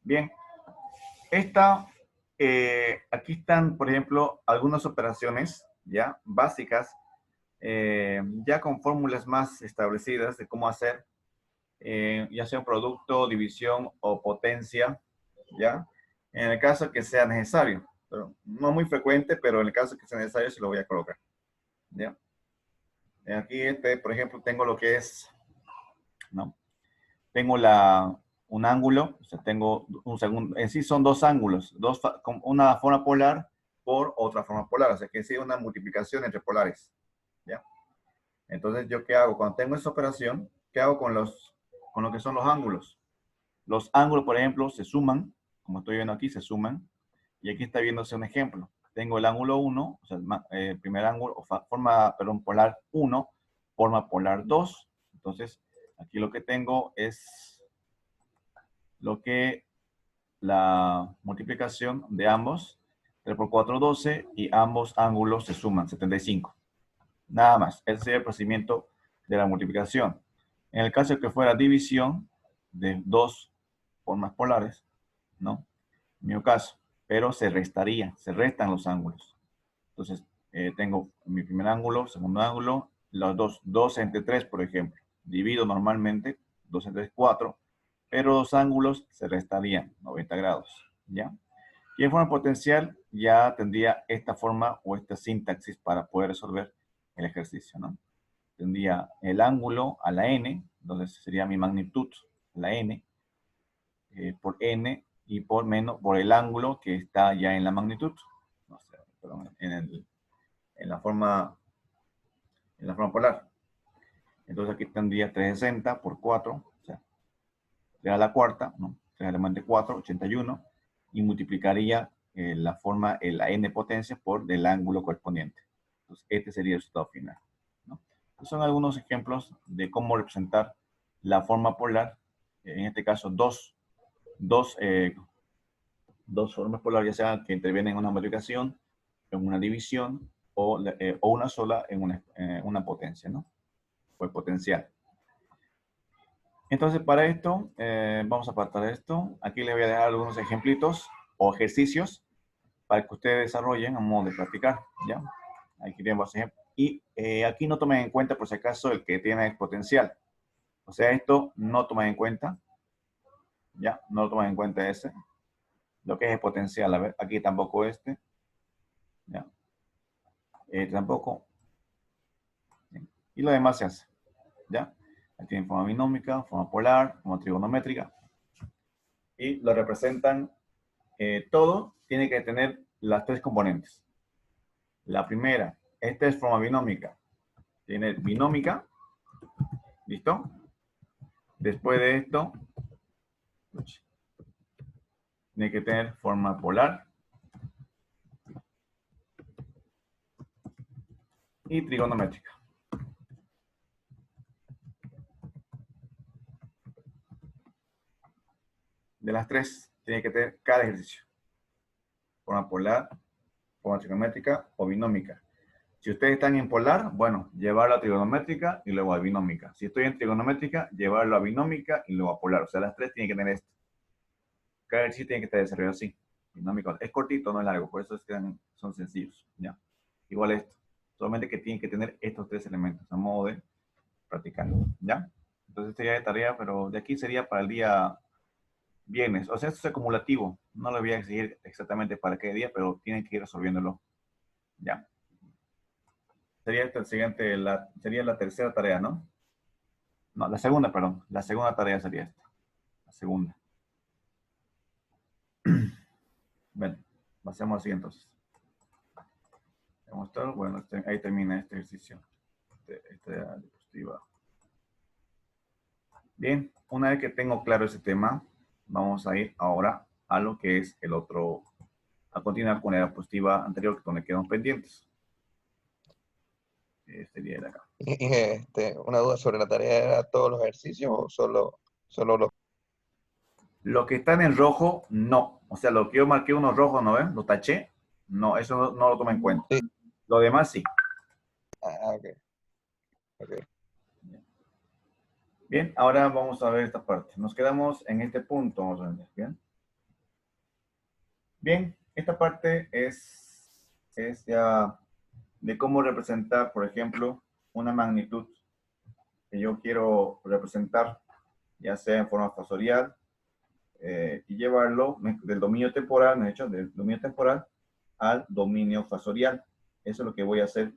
Bien, aquí están, por ejemplo, algunas operaciones ya básicas, ya con fórmulas más establecidas de cómo hacer, ya sea un producto, división o potencia, ya, en el caso que sea necesario. Pero no muy frecuente, pero en el caso que sea necesario, se lo voy a colocar. ¿Ya? Aquí, por ejemplo, tengo lo que es, ¿no? Tengo un ángulo, o sea, tengo un segundo, en sí son dos ángulos, una forma polar por otra forma polar, o sea que es una multiplicación entre polares, ¿ya? Entonces, ¿yo qué hago? Cuando tengo esa operación, ¿qué hago con lo que son los ángulos? Los ángulos, por ejemplo, se suman, como estoy viendo aquí, se suman, y aquí está viéndose un ejemplo. Tengo el ángulo 1, o sea, el primer ángulo, perdón, polar 1, forma polar 2. Entonces, aquí lo que tengo es lo que la multiplicación de ambos, 3 por 4, 12, y ambos ángulos se suman, 75. Nada más, ese sería el procedimiento de la multiplicación. En el caso de que fuera división de dos formas polares, ¿no? En mi caso, pero se restan los ángulos. Entonces, tengo mi primer ángulo, segundo ángulo, los dos, 2 entre 3, por ejemplo. Divido normalmente, 2 entre 3, 4, pero los ángulos se restarían, 90 grados, ¿ya? Y en forma potencial ya tendría esta forma o esta sintaxis para poder resolver el ejercicio, ¿no? Tendría el ángulo a la n, entonces sería mi magnitud, la n, por n y por el ángulo que está ya en la magnitud, no sé, perdón, en la forma polar. Entonces aquí tendría 360 por 4, o sea, 3 a la cuarta, ¿no? 3 elementos 4, 81, y multiplicaría la n potencia por el ángulo correspondiente. Entonces este sería el resultado final, ¿no? Estos son algunos ejemplos de cómo representar la forma polar, en este caso dos, dos formas polares, ya sea que intervienen en una multiplicación, en una división o una sola en una potencia, ¿no? O el potencial. Entonces, para esto, vamos a apartar esto. Aquí les voy a dejar algunos ejemplitos o ejercicios para que ustedes desarrollen a modo de practicar, ¿ya? Aquí tenemos ejemplos. Y aquí no tomen en cuenta, por si acaso, el que tiene exponencial. O sea, esto no tomen en cuenta, ¿ya? No lo tomen en cuenta ese. Lo que es exponencial, a ver, aquí tampoco este, ¿ya? Tampoco. Y lo demás se hace, ¿ya? Aquí tienen forma binómica, forma polar, forma trigonométrica. Y lo representan, todo tiene que tener las tres componentes. La primera, esta es forma binómica. Tiene binómica, ¿listo? Después de esto, tiene que tener forma polar y trigonométrica. De las tres, tiene que tener cada ejercicio. Forma polar, forma trigonométrica o binómica. Si ustedes están en polar, bueno, llevarlo a trigonométrica y luego a binómica. Si estoy en trigonométrica, llevarlo a binómica y luego a polar. O sea, las tres tienen que tener esto. Cada ejercicio tiene que estar desarrollado así. Binómico. Es cortito, no es largo, por eso es que son sencillos. ¿Ya? Igual esto. Solamente que tienen que tener estos tres elementos a modo de practicar. ¿Ya? Entonces sería de tarea, pero de aquí sería para el día viernes. O sea, esto es acumulativo. No lo voy a exigir exactamente para qué día, pero tienen que ir resolviéndolo. ¿Ya? Sería el siguiente, sería la tercera tarea, ¿no? No, la segunda, perdón. La segunda tarea sería esta. La segunda. Bueno, pasemos así entonces. Demostrar, bueno, ahí termina este ejercicio. Esta diapositiva. Bien, una vez que tengo claro ese tema, vamos a ir ahora a lo que es el otro, a continuar con la diapositiva anterior, donde quedamos pendientes. Sería de acá. Una duda sobre la tarea, ¿era todos los ejercicios o solo los? Lo que está en rojo, no. O sea, lo que yo marqué unos rojos, ¿no ven? Lo taché. No, eso no lo toma en cuenta. Sí. Lo demás sí. Ok. Okay. Bien, ahora vamos a ver esta parte. Nos quedamos en este punto, vamos a ver, ¿bien? Bien, esta parte es ya de cómo representar, por ejemplo, una magnitud que yo quiero representar, ya sea en forma fasorial, y llevarlo del dominio temporal, me he hecho, del dominio temporal al dominio fasorial. Eso es lo que voy a hacer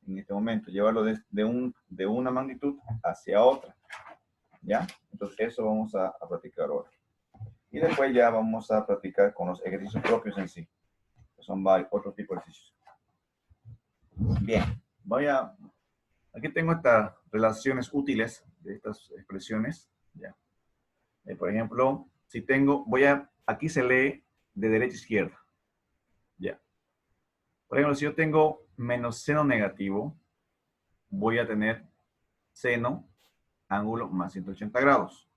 en este momento, llevarlo de una magnitud hacia otra, ¿ya? Entonces eso vamos a practicar ahora. Y después ya vamos a practicar con los ejercicios propios en sí, que son otro tipo de ejercicios. Bien, aquí tengo estas relaciones útiles de estas expresiones, ¿ya? Por ejemplo, si tengo, aquí se lee de derecha a izquierda, ¿ya? Por ejemplo, si yo tengo menos seno negativo, voy a tener seno, ángulo más 180 grados,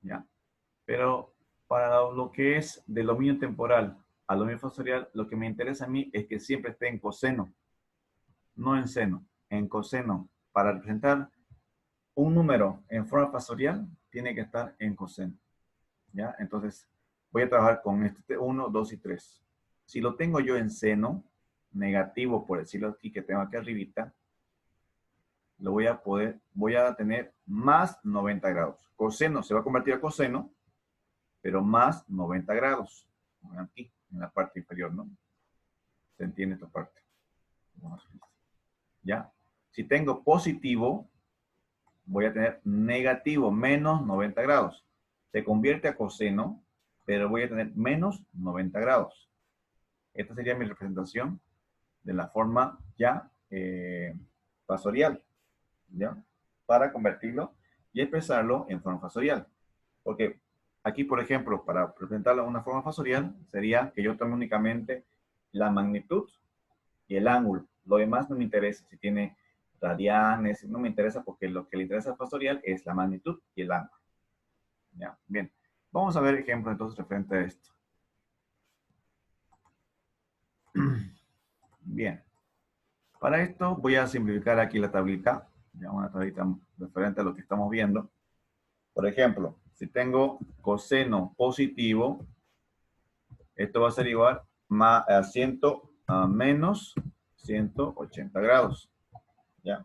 ¿ya? Pero para lo que es del dominio temporal al dominio fasorial, lo que me interesa a mí es que siempre esté en coseno, no en seno, en coseno. Para representar un número en forma fasorial, tiene que estar en coseno, ¿ya? Entonces, voy a trabajar con este 1, 2 y 3. Si lo tengo yo en seno, negativo, por decirlo aquí, que tengo aquí arribita, voy a tener más 90 grados. Coseno se va a convertir a coseno, pero más 90 grados. Aquí, en la parte inferior, ¿no? Se entiende esta parte. ¿Ya? Si tengo positivo, voy a tener negativo, menos 90 grados. Se convierte a coseno, pero voy a tener menos 90 grados. Esta sería mi representación de la forma ya fasorial, ¿ya? Para convertirlo y expresarlo en forma fasorial. Porque aquí, por ejemplo, para presentarlo en una forma fasorial, sería que yo tome únicamente la magnitud y el ángulo. Lo demás no me interesa. Si tiene radianes, no me interesa porque lo que le interesa al fasorial es la magnitud y el ángulo. ¿Ya? Bien. Vamos a ver ejemplos entonces referente a esto. Bien. Para esto voy a simplificar aquí la tablita. Ya una tablita referente a lo que estamos viendo. Por ejemplo, si tengo coseno positivo, esto va a ser igual a menos 180 grados. ¿Ya?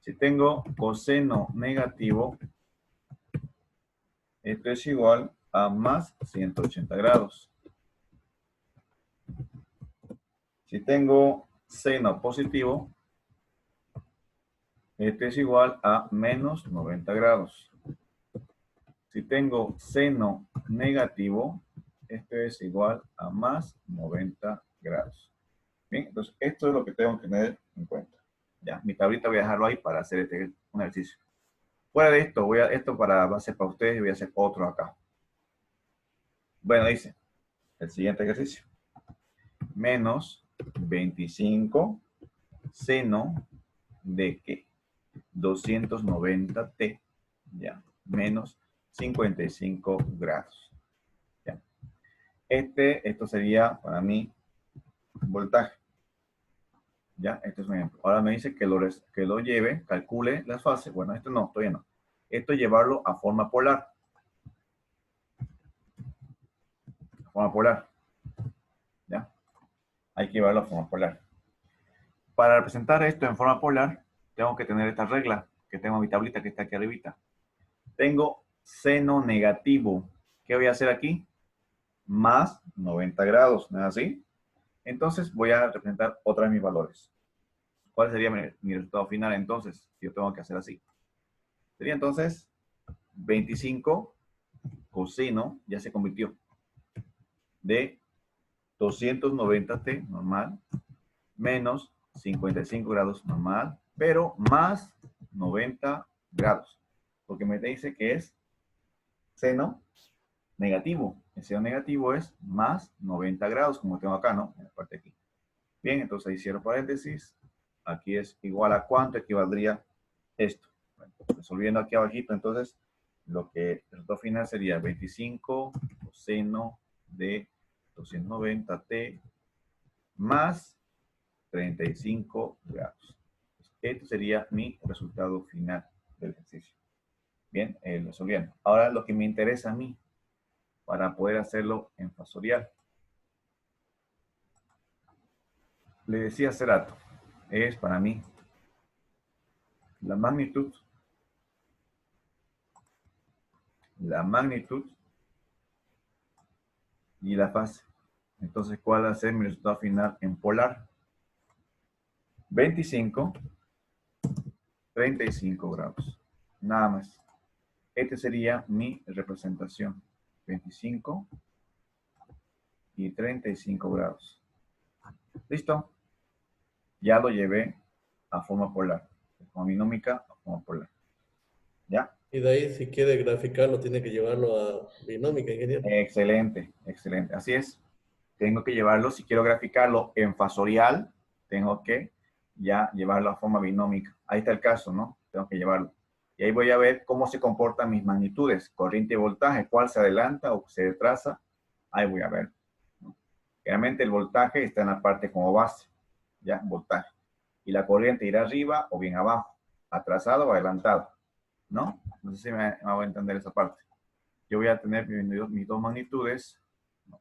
Si tengo coseno negativo, esto es igual a más 180 grados. Si tengo seno positivo, esto es igual a menos 90 grados. Si tengo seno negativo, esto es igual a más 90 grados. Bien, entonces esto es lo que tengo que tener en cuenta. Ya, mi tablita voy a dejarlo ahí para hacer un ejercicio. Fuera de esto, esto va a ser para ustedes y voy a hacer otro acá. Bueno, dice, el siguiente ejercicio. Menos 25 seno de ¿qué? 290t, ya, menos 55 grados. Ya. Esto sería para mí voltaje. Ya, este es un ejemplo. Ahora me dice que lo lleve, calcule las fases. Bueno, esto no, todavía no. Esto es llevarlo a forma polar. Forma polar. ¿Ya? Hay que llevarlo a forma polar. Para representar esto en forma polar, tengo que tener esta regla, que tengo mi tablita que está aquí arribita. Tengo seno negativo. ¿Qué voy a hacer aquí? Más 90 grados, ¿no es así? Entonces voy a representar otra de mis valores. ¿Cuál sería mi resultado final entonces? Yo tengo que hacer así. Sería entonces 25 coseno, ya se convirtió, de 290t normal, menos 55 grados normal, pero más 90 grados. Porque me dice que es seno negativo. El seno negativo es más 90 grados, como tengo acá, ¿no? En la parte de aquí. Bien, entonces ahí cierro paréntesis. Aquí es igual a cuánto equivaldría esto. Bueno, resolviendo aquí abajito, entonces, lo que el resultado final sería 25 coseno de 290t más 35 grados. Este sería mi resultado final del ejercicio. Bien, resolviendo. Ahora lo que me interesa a mí, para poder hacerlo en fasorial. le decía hace rato, es para mí la magnitud y la fase. Entonces, ¿cuál va a ser mi resultado final en polar? 25, 35 grados. Nada más. Esta sería mi representación. 25 y 35 grados. ¿Listo? Ya lo llevé a forma polar. De forma binómica a forma polar. ¿Ya? Y de ahí, si quiere graficarlo, tiene que llevarlo a binómica, ingeniero. Excelente, excelente. Así es. Tengo que llevarlo, si quiero graficarlo en fasorial, tengo que ya llevarlo a forma binómica. Ahí está el caso, ¿no? Tengo que llevarlo. Y ahí voy a ver cómo se comportan mis magnitudes, corriente y voltaje, cuál se adelanta o se retrasa. Ahí voy a ver, ¿no? Generalmente el voltaje está en la parte como base, ¿ya? Voltaje. Y la corriente irá arriba o bien abajo, atrasado o adelantado, ¿no? No sé si me voy a entender esa parte. Yo voy a tener mis dos magnitudes, ¿no?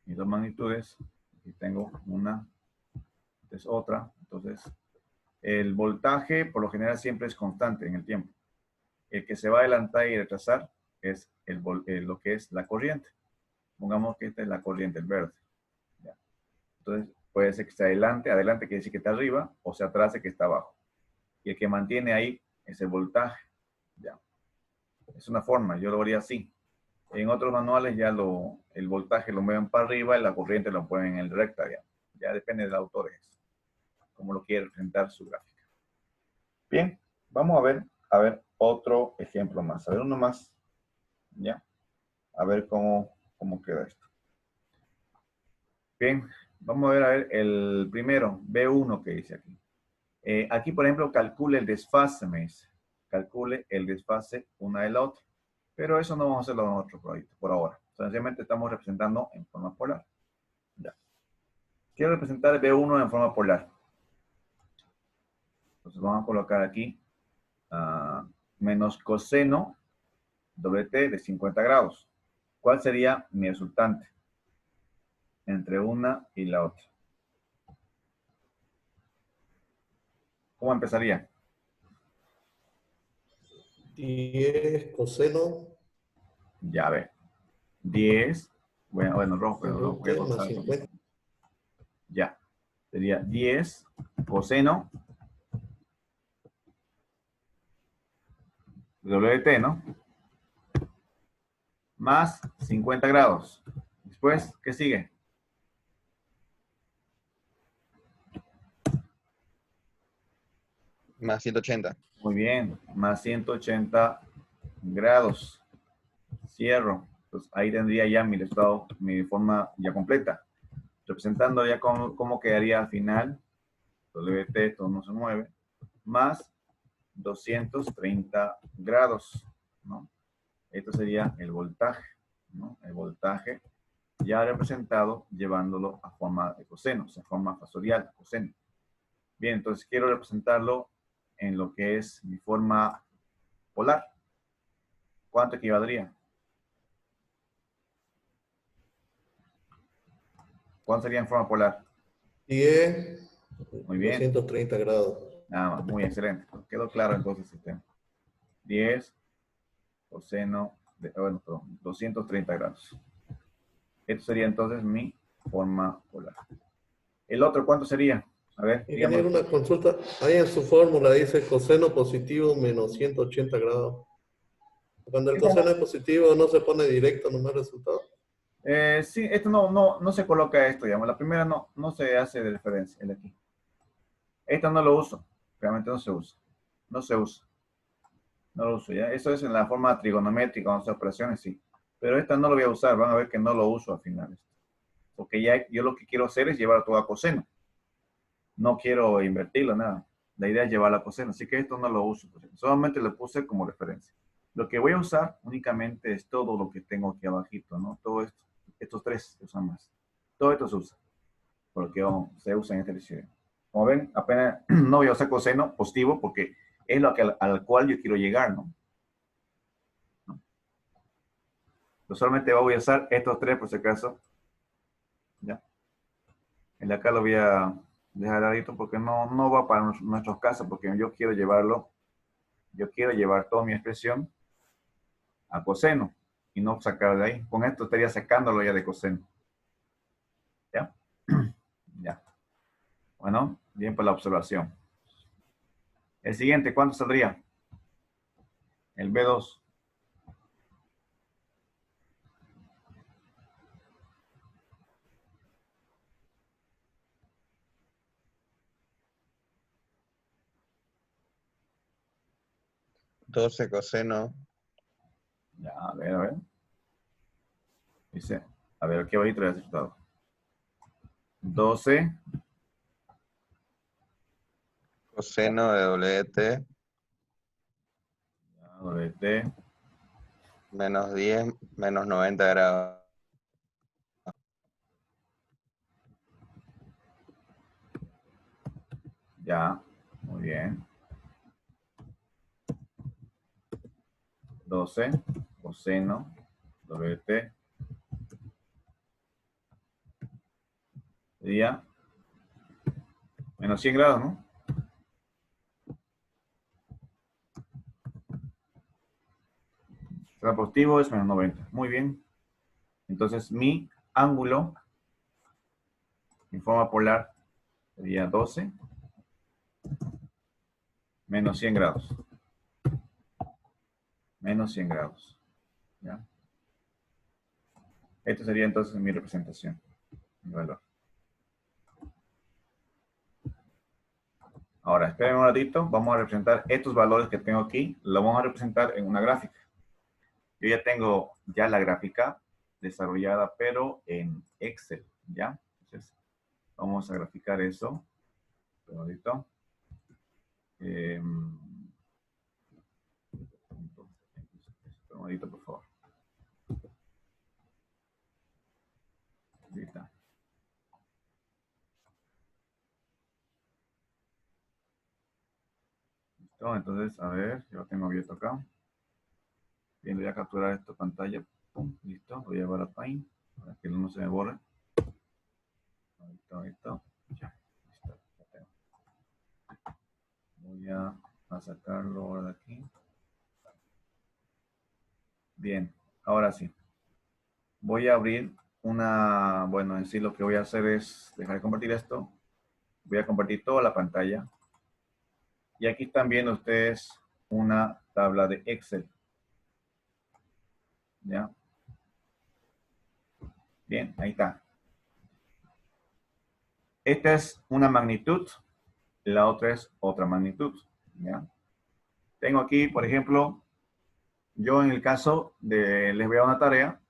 Mis dos magnitudes, aquí tengo una, esta es otra, entonces el voltaje por lo general siempre es constante en el tiempo. El que se va a adelantar y retrasar es lo que es la corriente. Pongamos que esta es la corriente, el verde. ¿Ya? Entonces puede ser que esté adelante, adelante quiere decir que está arriba, o se atrase que está abajo. Y el que mantiene ahí es el voltaje. ¿Ya? Es una forma, yo lo haría así. En otros manuales ya el voltaje lo mueven para arriba y la corriente lo ponen en recta. Ya depende del autor, cómo lo quiere presentar su gráfica. Bien, vamos a ver otro ejemplo más. A ver uno más. ¿Ya? A ver cómo queda esto. Bien, vamos a ver el primero, B1 que dice aquí. Aquí, por ejemplo, calcule el desfase, me dice. Calcule el desfase una de la otra. Pero eso no vamos a hacerlo nosotros por ahora. Sencillamente estamos representando en forma polar. Ya. Quiero representar B1 en forma polar. Entonces vamos a colocar aquí menos coseno WT de 50 grados. ¿Cuál sería mi resultante entre una y la otra? ¿Cómo empezaría? 10 coseno. Ya ve. 10. Bueno, rojo, pero no voy a Más pasar. 50. Ya. Sería 10 coseno WT, ¿no? Más 50 grados. Después, ¿qué sigue? Más 180. Muy bien, más 180 grados. Cierro. Entonces ahí tendría ya mi resultado, mi forma ya completa. Representando ya cómo quedaría al final. WT, esto no se mueve. Más 230 grados, ¿no? Esto sería el voltaje, ¿no? El voltaje ya representado llevándolo a forma de coseno, o sea, forma fasorial, coseno. Bien, entonces quiero representarlo en lo que es mi forma polar. ¿Cuánto equivaldría? ¿Cuánto sería en forma polar? 10, Muy bien. 230 grados. Nada más, muy excelente. Quedó claro entonces el sistema. 10 coseno de, bueno, perdón, 230 grados. Esto sería entonces mi forma polar. ¿El otro cuánto sería? A ver, digamos. Ingeniero, una consulta. Ahí en su fórmula dice coseno positivo menos 180 grados. Cuando el coseno es positivo, ¿no se pone directo nomás el resultado? Sí, esto no se coloca esto, digamos. La primera no se hace de referencia, el de aquí. Esta no lo uso. Realmente no se usa. No se usa. No lo uso, ¿ya? Eso es en la forma trigonométrica, cuando hace operaciones, sí. Pero esta no lo voy a usar. Van a ver que no lo uso al final. Porque ya yo lo que quiero hacer es llevar todo a coseno. No quiero invertirlo, nada. La idea es llevarlo a coseno. Así que esto no lo uso. Solamente lo puse como referencia. Lo que voy a usar únicamente es todo lo que tengo aquí abajito, ¿no? Todo esto. Estos tres se usan más. Todo esto se usa. Porque se usa en este ejercicio. Como ven, apenas no voy a usar coseno positivo porque es lo al cual yo quiero llegar, ¿no? Yo solamente voy a usar estos tres por si acaso. ¿Ya? El de acá lo voy a dejar ahorita porque no va para nuestros casos, porque yo quiero llevar toda mi expresión a coseno y no sacar de ahí. Con esto estaría sacándolo ya de coseno. ¿Ya? Ya. Bueno, bien por la observación. El siguiente, ¿cuánto saldría? El B2. ¿12 coseno? Ya, a ver, a ver. Dice, a ver, qué bonito el resultado. 12 Coseno de WT WT menos 10 menos 90 grados. ya, muy bien. 12 coseno WT sería menos 100 grados, ¿no? El positivo es menos 90. Muy bien. Entonces, mi ángulo en forma polar sería 12 menos 100 grados. Menos 100 grados. ¿Ya? Esto sería entonces mi representación. Mi valor. Ahora, esperen un ratito. Vamos a representar estos valores que tengo aquí. Lo vamos a representar en una gráfica. Yo ya tengo la gráfica desarrollada, pero en Excel. ¿Ya? Entonces, vamos a graficar eso. Un ratito. Un ratito, por favor. Ahí está. Listo, entonces, a ver, yo lo tengo abierto acá. Bien, voy a capturar esta pantalla. Pum, listo, lo voy a llevar a Paint para que no se me borre. Ahí está. Ya, listo. Ya tengo. Voy a sacarlo ahora de aquí. Bien, ahora sí. Voy a abrir bueno, en sí lo que voy a hacer es dejar de compartir esto. Voy a compartir toda la pantalla. Y aquí están viendo ustedes una tabla de Excel. ¿Ya? Bien, ahí está. Esta es una magnitud, la otra es otra magnitud. ¿Ya? Tengo aquí, por ejemplo, yo en el caso les voy a dar una tarea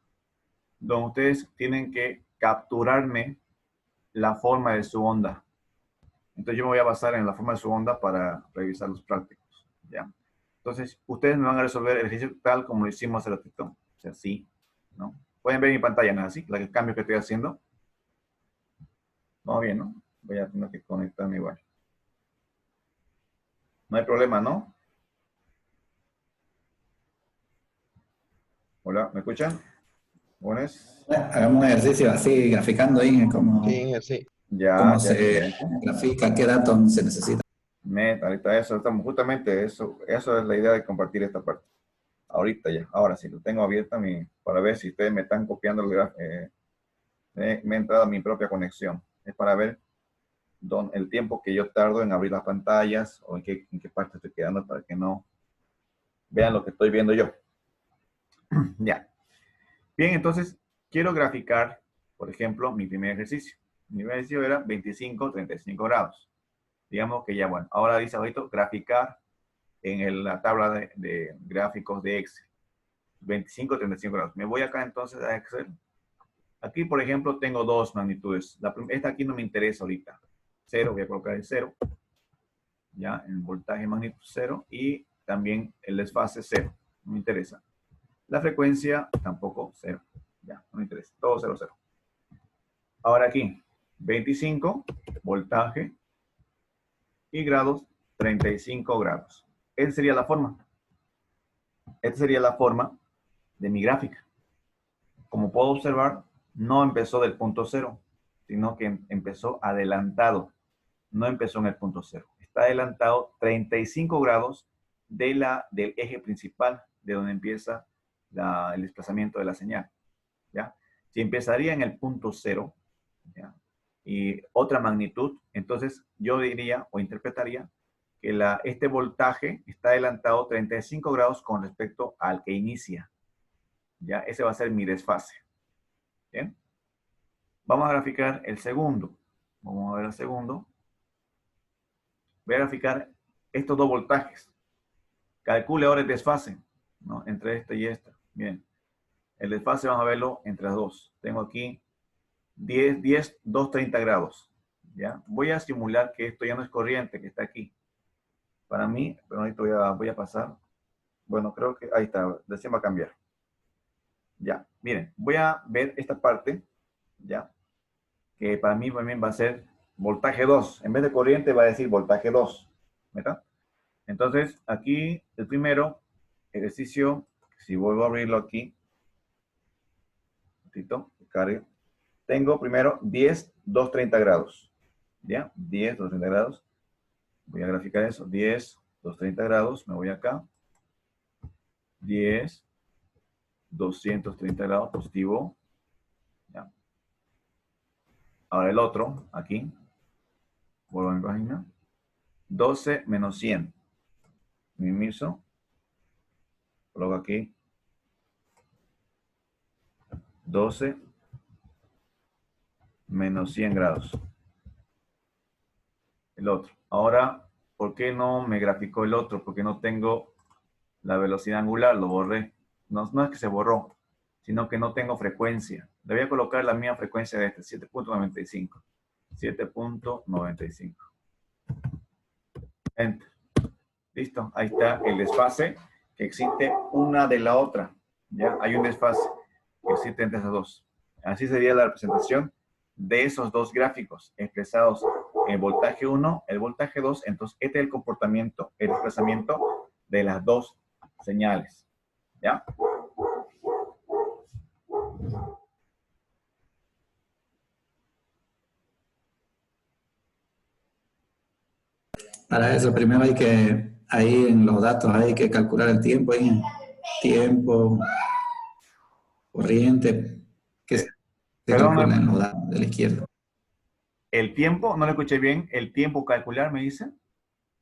donde ustedes tienen que capturarme la forma de su onda. Entonces yo me voy a basar en la forma de su onda para revisar los prácticos. ¿Ya? Entonces, ustedes me van a resolver el ejercicio tal como lo hicimos hace ratito. O sea, sí, ¿no? Pueden ver mi pantalla, ¿no es así? El cambio que estoy haciendo. Vamos bien, ¿no? Voy a tener que conectarme igual. No hay problema, ¿no? Hola, ¿me escuchan? ¿Buenas? Hagamos un ejercicio así, graficando ahí Sí, sí. cómo Ya, se excelente. grafica, qué datos se necesitan. Ahorita eso, estamos justamente eso es la idea de compartir esta parte. Ahorita ya, ahora sí, lo tengo abierta para ver si ustedes me están copiando me ha entrado a mi propia conexión. Es para ver el tiempo que yo tardo en abrir las pantallas o en qué parte estoy quedando para que no vean lo que estoy viendo yo. Ya. Bien, entonces quiero graficar, por ejemplo, mi primer ejercicio. Mi primer ejercicio era 25, 35 grados. Digamos que ya, bueno, ahora dice ahorita graficar en la tabla de gráficos de Excel. 25, 35 grados. Me voy acá entonces a Excel. Aquí, por ejemplo, tengo dos magnitudes. Esta aquí no me interesa ahorita. 0, voy a colocar el 0. Ya, el voltaje magnitud 0 y también el desfase 0. No me interesa. La frecuencia tampoco 0. Ya, no me interesa. Todo 0, 0. Ahora aquí, 25, voltaje y grados, 35 grados. Esta sería la forma. Esta sería la forma de mi gráfica. Como puedo observar, no empezó del punto 0, sino que empezó adelantado. No empezó en el punto cero. Está adelantado 35 grados del eje principal, de donde empieza el desplazamiento de la señal. ¿Ya? Si empezaría en el punto cero, ¿ya? Y otra magnitud, entonces yo diría o interpretaría que este voltaje está adelantado 35 grados con respecto al que inicia. ¿Ya? Ese va a ser mi desfase. ¿Bien? Vamos a graficar el segundo. Vamos a ver el segundo. Voy a graficar estos dos voltajes. Calcule ahora el desfase, ¿no? Entre este y este. Bien. El desfase vamos a verlo entre las dos. Tengo aquí 230 grados. ¿Ya? Voy a simular que esto ya no es corriente, que está aquí. Para mí, pero ahorita voy a pasar. Bueno, creo que ahí está. Recién va a cambiar. Ya, miren, voy a ver esta parte, ya, que para mí también va a ser voltaje 2. En vez de corriente va a decir voltaje 2. ¿Verdad? Entonces, aquí el primero ejercicio, si vuelvo a abrirlo aquí, un ratito, cargue. Tengo primero 10, 230 grados. ¿Ya? 10, 230 grados. Voy a graficar eso. 10, 230 grados. Me voy acá. 10, 230 grados positivo. ¿Ya? Ahora el otro, aquí. Vuelvo a mi página. 12 menos 100. Minimizo. Coloco aquí. 12 menos 100 grados. El otro. Ahora, ¿por qué no me graficó el otro? Porque no tengo la velocidad angular, lo borré. No, no es que se borró, sino que no tengo frecuencia. Le voy a colocar la misma frecuencia de este, 7.95. 7.95. Enter. Listo. Ahí está el desfase que existe una de la otra. ¿Ya? Hay un desfase que existe entre esas dos. Así sería la representación de esos dos gráficos expresados el voltaje 1, el voltaje 2. Entonces, este es el comportamiento, el desplazamiento de las dos señales. ¿Ya? Para eso primero hay que, ahí en los datos hay que calcular el tiempo, ahí, tiempo, corriente, que se calcula en los datos de la izquierda. El tiempo, no lo escuché bien, el tiempo calcular, me dice.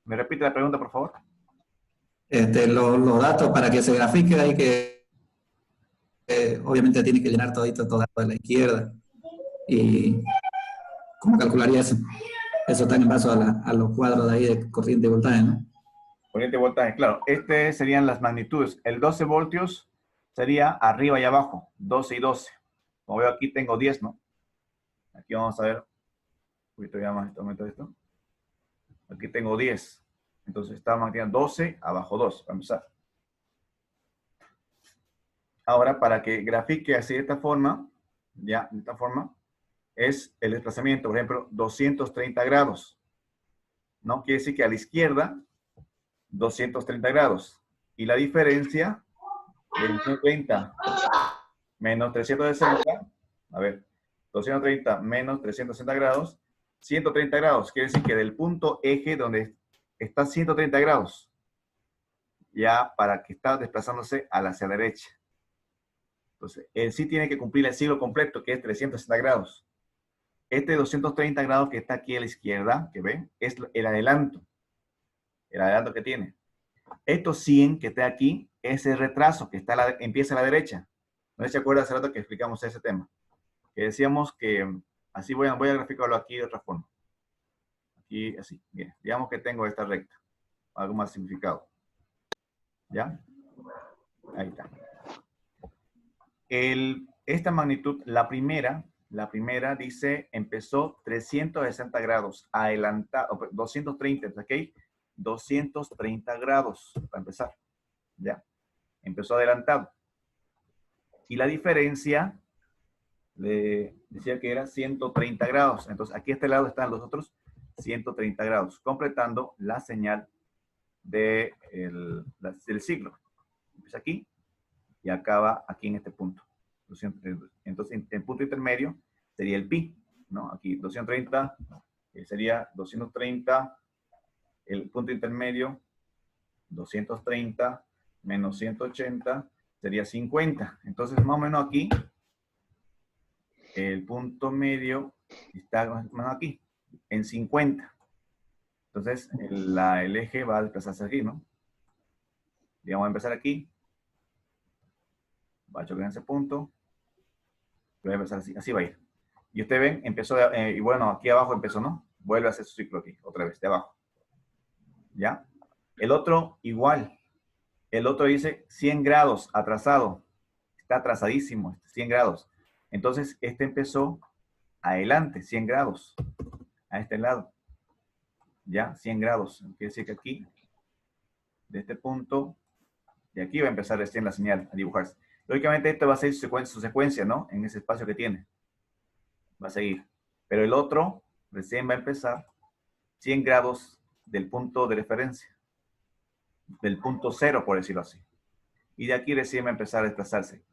¿Me repite la pregunta, por favor? Los datos para que se grafique hay que, obviamente tiene que llenar todo de la izquierda. ¿Y cómo calcularía eso? Eso está en base a los cuadros de ahí de corriente y voltaje, ¿no? Corriente y voltaje, claro. Este serían las magnitudes. El 12 voltios sería arriba y abajo, 12 y 12. Como veo aquí tengo 10, ¿no? Aquí vamos a ver, un poquito ya más, aumento esto. Aquí tengo 10. Entonces está marcando 12, abajo 2, para empezar. Ahora, para que grafique así de esta forma, ya, de esta forma, es el desplazamiento, por ejemplo, 230 grados. ¿No? Quiere decir que a la izquierda, 230 grados. Y la diferencia de 230 menos 360, a ver, 230 menos 360 grados, 130 grados. Quiere decir que del punto eje donde está 130 grados, ya para que está desplazándose hacia la derecha. Entonces, él sí tiene que cumplir el ciclo completo, que es 360 grados. Este 230 grados que está aquí a la izquierda, que ven, es el adelanto que tiene. Estos 100 que está aquí es el retraso que empieza a la derecha. ¿No se acuerda hace rato que explicamos ese tema? Que decíamos que, así voy a graficarlo aquí de otra forma. Aquí, así, bien. Digamos que tengo esta recta, algo más simplificado. ¿Ya? Ahí está. Esta magnitud, la primera dice, empezó 360 grados, adelantado, 230, ¿ok? 230 grados, para empezar, ¿ya? Empezó adelantado. Y la diferencia, le decía que era 130 grados. Entonces, aquí a este lado están los otros 130 grados, completando la señal del ciclo. Empieza aquí y acaba aquí en este punto. Entonces, el punto intermedio sería el pi, ¿no? Aquí 230 sería 230, el punto intermedio, 230 menos 180 sería 50. Entonces, más o menos aquí, el punto medio está más o menos aquí, en 50. Entonces, el eje va a desplazarse aquí, ¿no? Digamos, voy a empezar aquí. Va a chocar en ese punto. Voy a empezar así, así va a ir. Y ustedes ven, empezó, y bueno, aquí abajo empezó, ¿no? Vuelve a hacer su ciclo aquí, otra vez, de abajo. ¿Ya? El otro, igual. El otro dice 100 grados, atrasado. Está atrasadísimo, 100 grados. Entonces, este empezó adelante, 100 grados. A este lado. ¿Ya? 100 grados. Quiere decir que aquí, de este punto, de aquí va a empezar recién la señal a dibujarse. Lógicamente, esto va a ser su secuencia, ¿no? En ese espacio que tiene. Va a seguir. Pero el otro recién va a empezar 100 grados del punto de referencia. Del punto cero, por decirlo así. Y de aquí recién va a empezar a desplazarse.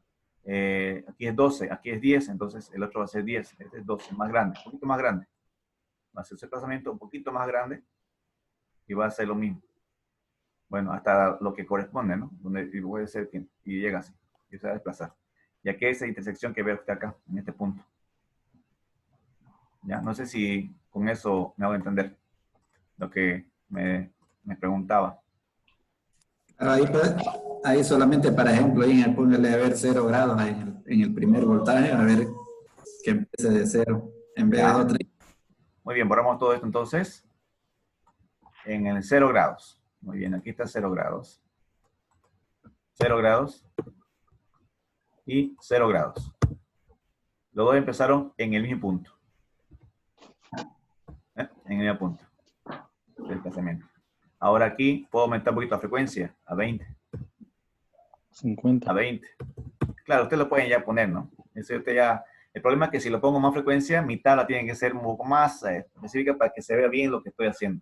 Aquí es 12, aquí es 10, entonces el otro va a ser 10. Este es 12, más grande, un poquito más grande. Va a ser ese desplazamiento un poquito más grande y va a ser lo mismo. Bueno, hasta lo que corresponde, ¿no? Donde puede ser y llega así. Y se va a desplazar. Y aquí es esa intersección que ve usted acá, en este punto. Ya, no sé si con eso me hago entender lo que me preguntaba. Ahí solamente, para ejemplo, ahí póngale a ver 0 grados en el primer voltaje, a ver que empiece de 0 en vez de Ya. 2. Muy bien, borramos todo esto entonces en el 0 grados. Muy bien, aquí está 0 grados. 0 grados y 0 grados. Los dos empezaron en el mismo punto. En el mismo punto del desplazamiento. Ahora aquí puedo aumentar un poquito la frecuencia a 20. 50. A 20. Claro, ustedes lo pueden ya poner, ¿no? Eso usted ya, el problema es que si lo pongo más frecuencia, mi tabla tiene que ser un poco más específica para que se vea bien lo que estoy haciendo.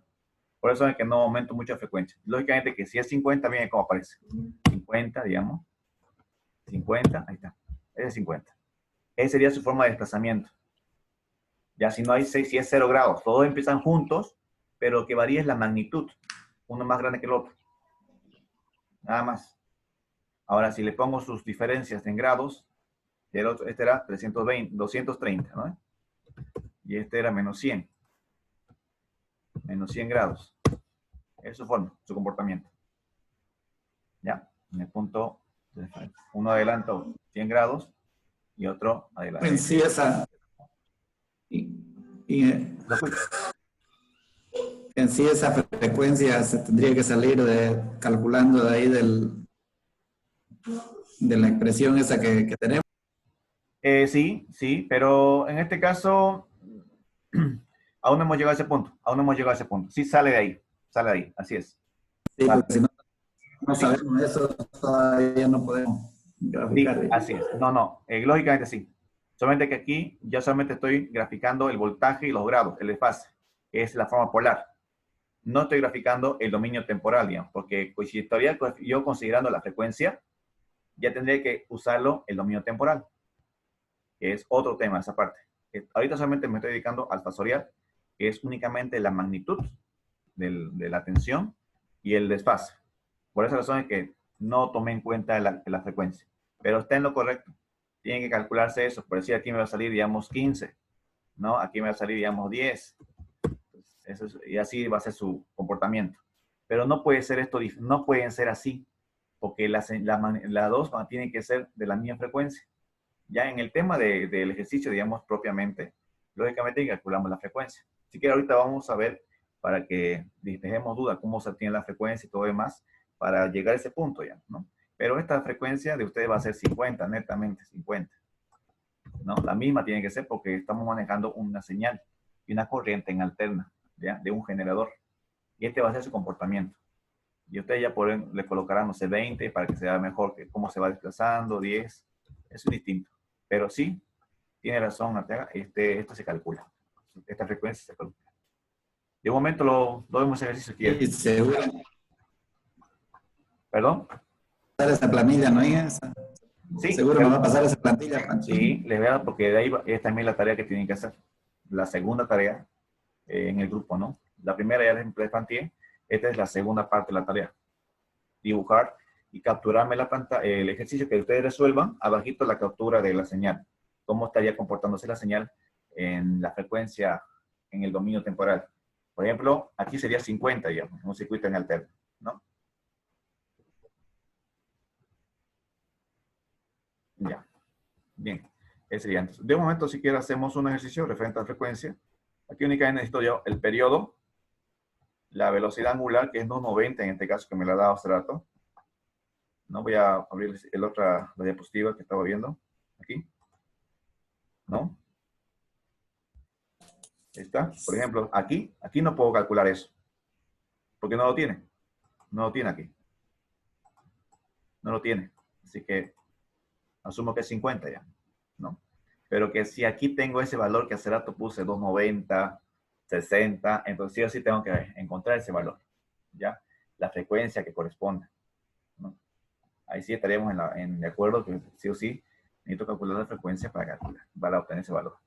Por eso es que no aumento mucha frecuencia. Lógicamente que si es 50, miren cómo aparece. 50, digamos. 50, ahí está. Ese es 50. Esa sería su forma de desplazamiento. Ya si no hay 6, si es 0 grados, todos empiezan juntos, pero lo que varía es la magnitud. Uno más grande que el otro. Nada más. Ahora, si le pongo sus diferencias en grados, el otro, este era 320, 230, ¿no? Y este era menos 100. Menos 100 grados. Es su forma, su comportamiento. ¿Ya? En el punto, uno adelanta 100 grados y otro adelanta. En sí, en sí esa frecuencia se tendría que salir calculando de ahí de la expresión esa que tenemos. Sí, sí, pero en este caso aún no hemos llegado a ese punto. Aún no hemos llegado a ese punto. Sí sale de ahí, así es. Sí, Vale. porque si no sabemos eso, todavía no podemos graficar. Sí, así es. No, lógicamente sí. Solamente que aquí ya solamente estoy graficando el voltaje y los grados, el desfase, que es la forma polar. No estoy graficando el dominio temporal, digamos, porque pues, si estaría yo considerando la frecuencia, ya tendría que usarlo el dominio temporal, que es otro tema, esa parte. Ahorita solamente me estoy dedicando al fasorial, que es únicamente la magnitud de la tensión y el desfase. Por esa razón es que no tomé en cuenta la frecuencia. Pero está en lo correcto. Tiene que calcularse eso. Por decir, aquí me va a salir, digamos, 15. ¿No? Aquí me va a salir, digamos, 10. Y así va a ser su comportamiento. Pero no puede ser esto, no pueden ser así. Porque las dos tienen que ser de la misma frecuencia. Ya en el tema del ejercicio, digamos, propiamente, lógicamente calculamos la frecuencia. Así que ahorita vamos a ver, para que dejemos duda cómo se obtiene la frecuencia y todo demás, para llegar a ese punto ya, ¿no? Pero esta frecuencia de ustedes va a ser 50, netamente 50. ¿No? La misma tiene que ser porque estamos manejando una señal y una corriente en alterna, ¿ya? De un generador. Y este va a ser su comportamiento. Y ustedes ya le colocarán, no sé, 20 para que se vea mejor que cómo se va desplazando, 10. Eso es distinto. Pero sí, tiene razón, Arteaga, esto se calcula. Esta frecuencia se calcula. De un momento lo vemos en ejercicio aquí. Y seguro. ¿Perdón? Esa planilla, ¿no es esa? Sí. Seguro me va a pasar esa plantilla, Pancho. Sí, les veo porque de ahí es también la tarea que tienen que hacer. la segunda tarea en el grupo, ¿no? La primera ya les planteé. Esta es la segunda parte de la tarea. Dibujar y capturarme la pantalla, el ejercicio que ustedes resuelvan, abajito la captura de la señal. Cómo estaría comportándose la señal en la frecuencia, en el dominio temporal. Por ejemplo, aquí sería 50, digamos, un circuito en alterno, ¿no? Ya. Bien. Ese sería. Entonces, de momento, si quiero, hacemos un ejercicio referente a la frecuencia. Aquí únicamente necesito yo el periodo, la velocidad angular, que es 290 en este caso, que me la ha dado hace rato. No voy a abrir la diapositiva que estaba viendo. Aquí. ¿No? Ahí está. Por ejemplo, aquí no puedo calcular eso. Porque no lo tiene. No lo tiene aquí. No lo tiene. Así que asumo que es 50 ya. ¿No? Pero que si aquí tengo ese valor que hace rato puse 290, 60, entonces sí o sí tengo que encontrar ese valor. ¿Ya? La frecuencia que corresponde. ¿No? Ahí sí estaríamos de acuerdo que sí o sí necesito calcular la frecuencia para obtener ese valor.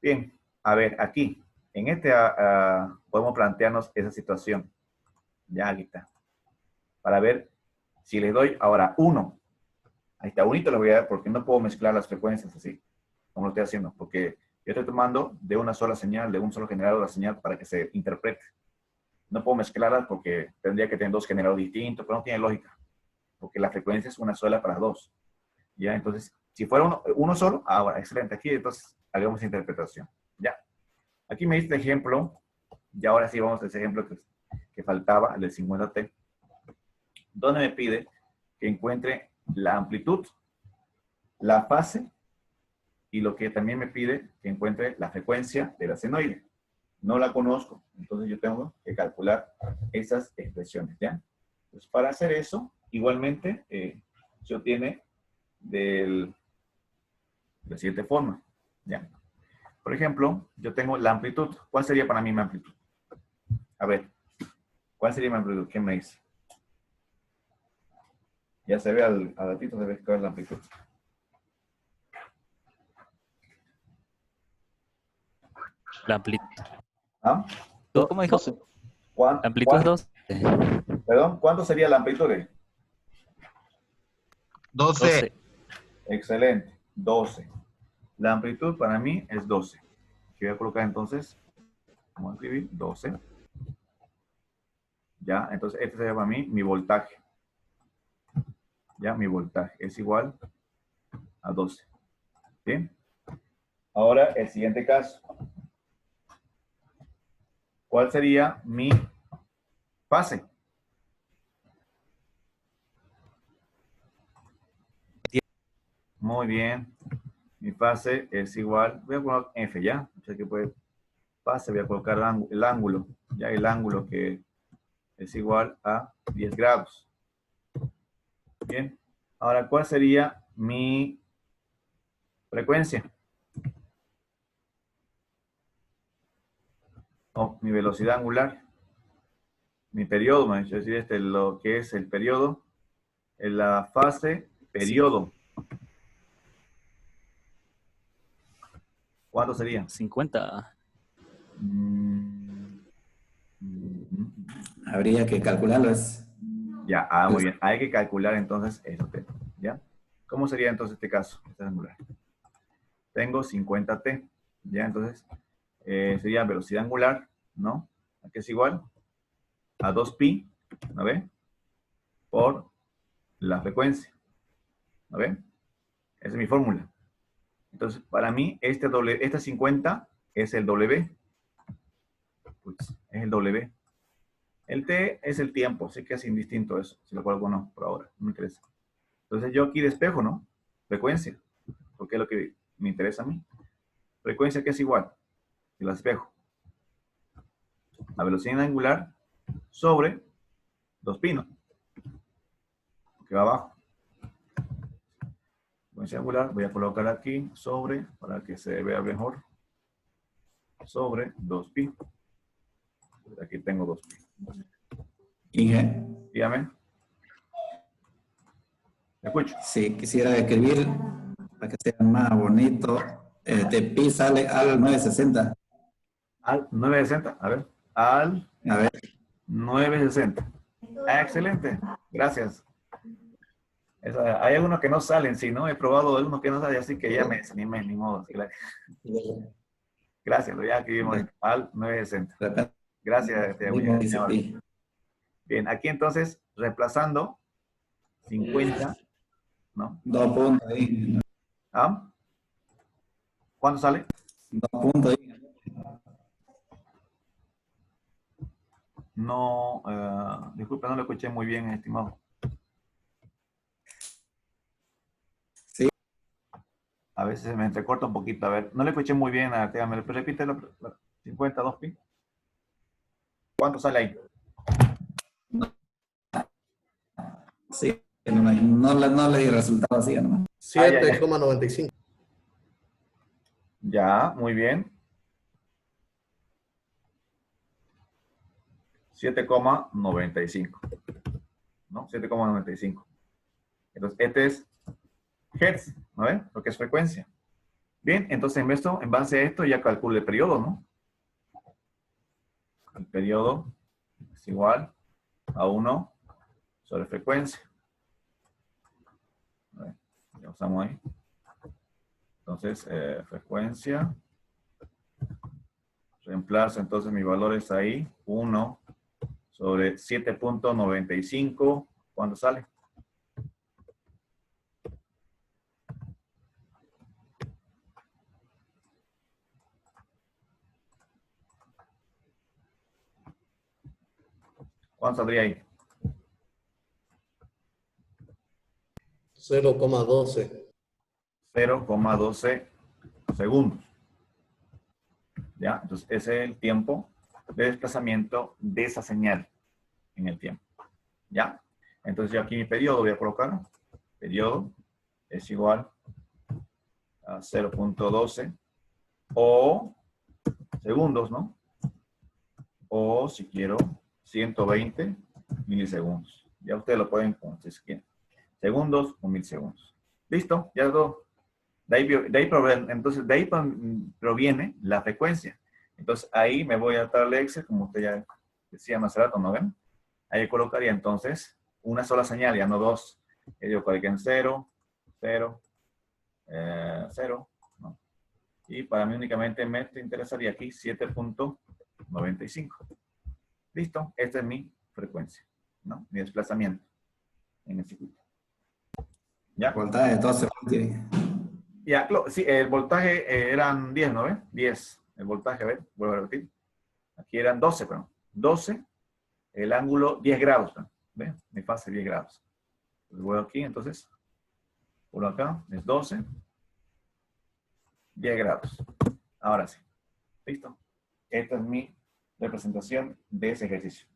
Bien, a ver, aquí, en podemos plantearnos esa situación. Ya, aquí está. Para ver si les doy ahora 1. Ahí está, unito le voy a dar porque no puedo mezclar las frecuencias así, como lo estoy haciendo, porque yo estoy tomando de una sola señal, de un solo generador la señal para que se interprete. No puedo mezclarlas porque tendría que tener 2 generadores distintos, pero no tiene lógica, porque la frecuencia es una sola para 2. Ya, entonces, si fuera uno solo, ahora, excelente, aquí entonces hagamos interpretación. Ya. Aquí me diste ejemplo, y ahora sí vamos a ese ejemplo que faltaba, el del 50T, donde me pide que encuentre la amplitud, la fase, y lo que también me pide que encuentre la frecuencia de la senoide. No la conozco, entonces yo tengo que calcular esas expresiones, ¿ya? Entonces, para hacer eso, igualmente, se obtiene de la siguiente forma, ¿ya? Por ejemplo, yo tengo la amplitud. ¿Cuál sería para mí mi amplitud? A ver, ¿cuál sería mi amplitud? ¿Quién me dice? Ya se ve al gatito, se ve cuál es la amplitud. La amplitud, ¿Ah? ¿cómo dijo? 12. La amplitud es 2. Perdón, ¿cuánto sería la amplitud? 12. Excelente, 12. La amplitud para mí es 12. Que voy a colocar entonces, vamos a escribir 12. Ya, entonces este sería para mí mi voltaje. Ya, mi voltaje es igual a 12. ¿Bien? Ahora, el siguiente caso. ¿Cuál sería mi fase? Muy bien. Mi fase es igual, voy a colocar F, ¿ya? O sea que puede, fase, voy a colocar el ángulo, ya el ángulo que es igual a 10 grados. Bien. Ahora, ¿cuál sería mi frecuencia? O mi velocidad angular. Mi periodo, me voy a decir lo que es el periodo. En la fase, periodo. ¿Cuánto sería? 50. Habría que calcularlo. Ya, muy bien. Hay que calcular entonces eso, ¿ya? ¿Cómo sería entonces este caso? Este angular. Tengo 50T, ¿ya? Entonces, sería velocidad angular, ¿no? Aquí es igual a 2pi, ¿no ve? Por la frecuencia, ¿no ve? Esa es mi fórmula. Entonces, para mí, este 50 es el W. Pues, es el W. El T es el tiempo, así que es indistinto eso, si lo coloco o no, por ahora, no me interesa. Entonces yo aquí despejo, ¿no? Frecuencia, porque es lo que me interesa a mí. Frecuencia que es igual, si la despejo. La velocidad angular sobre 2pi, ¿no? Que va abajo. Frecuencia angular, voy a colocar aquí sobre, para que se vea mejor, sobre 2pi. Aquí tengo 2pi. Inge, Dígame. ¿Me escucho? si quisiera escribir para que sea más bonito, Pi sale al 960. Al 960, a ver. Al A ver, 960. Ah, excelente. Gracias. Hay algunos que no salen, sí, ¿no? He probado algunos que no salen, así que ya me desanimé, ni modo. Gracias, ya aquí vimos al 960. de repente Gracias, mismo dice señor. pi. Bien, aquí entonces, reemplazando 50, ¿no? 2 puntos ahí. ¿Ah? ¿Cuánto sale? 2 puntos ahí. No, disculpe, no lo escuché muy bien, estimado. Sí. A veces se me entrecorta un poquito. A ver, no le escuché muy bien. ¿Me repite la 52 pi? ¿Cuánto sale ahí? Sí, no le di resultado así nomás. Ya, ya. 7,95. Ya, muy bien. 7,95. ¿No? 7,95. Entonces, este es hertz, ¿no ves? Lo que es frecuencia. Bien, entonces en base a esto ya calculo el periodo, ¿no? El periodo es igual a 1 sobre frecuencia. A ver, ya usamos ahí. Entonces, frecuencia. Reemplazo entonces mis valores ahí. 1 sobre 7,95. ¿Cuánto sale? ¿Cuánto saldría ahí? 0,12. 0,12 segundos. ¿Ya? Entonces, ese es el tiempo de desplazamiento de esa señal en el tiempo. ¿Ya? Entonces, yo aquí mi periodo voy a colocar. Periodo es igual a 0,12 o segundos, ¿no? O si quiero, 120 milisegundos. Ya ustedes lo pueden poner si quieren. Segundos o milisegundos. ¿Listo? Ya todo. Entonces, de ahí proviene la frecuencia. Entonces, ahí me voy a darle Excel, como usted ya decía más rato, ¿no ven? Ahí colocaría entonces una sola señal, ya no dos. Yo coloqué en 0, 0, 0, ¿no? Y para mí únicamente me interesaría aquí 7,95. ¿Listo? Esta es mi frecuencia, ¿no? Mi desplazamiento en el circuito. ¿Ya? Voltaje de 12 voltios. Ya, sí, el voltaje eran 10, ¿no ves? 10. El voltaje, a ver, vuelvo a repetir. Aquí eran 12, perdón. 12, el ángulo 10 grados, ¿no? ¿Ves? Mi fase 10 grados. Entonces voy aquí, entonces, por acá, es 12, 10 grados. Ahora sí. ¿Listo? Esta es mi representación de ese ejercicio.